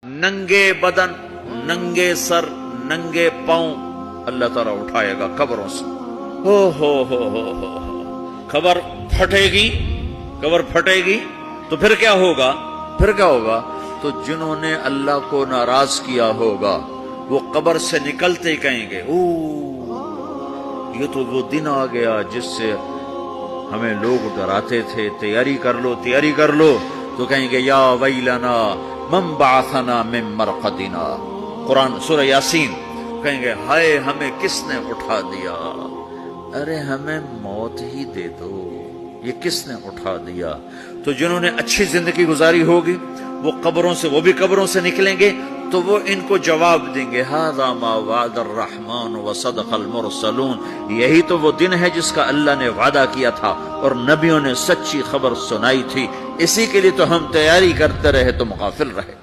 ننگے بدن، ننگے سر، ننگے پاؤں اللہ تعالیٰ اٹھائے گا قبروں سے۔ ہو قبر پھٹے گی، قبر پھٹے گی تو پھر کیا ہوگا؟ پھر کیا ہوگا؟ تو جنہوں نے اللہ کو ناراض کیا ہوگا وہ قبر سے نکلتے ہی کہیں گے یہ تو وہ دن آ گیا جس سے ہمیں لوگ ڈراتے تھے، تیاری کر لو تیاری کر لو۔ تو کہیں گے یا ویلنا من بعثنا من مرقدنا، قرآن سورہ یاسین، کہیں گے ہائے ہمیں کس نے اٹھا دیا، ارے ہمیں موت ہی دے دو، یہ کس نے اٹھا دیا۔ تو جنہوں نے اچھی زندگی گزاری ہوگی وہ قبروں سے، وہ بھی قبروں سے نکلیں گے تو وہ ان کو جواب دیں گے ھذا ما وعد الرحمن وصدق المرسلون، یہی تو وہ دن ہے جس کا اللہ نے وعدہ کیا تھا اور نبیوں نے سچی خبر سنائی تھی، اسی کے لیے تو ہم تیاری کرتے رہے، تم غافل رہے۔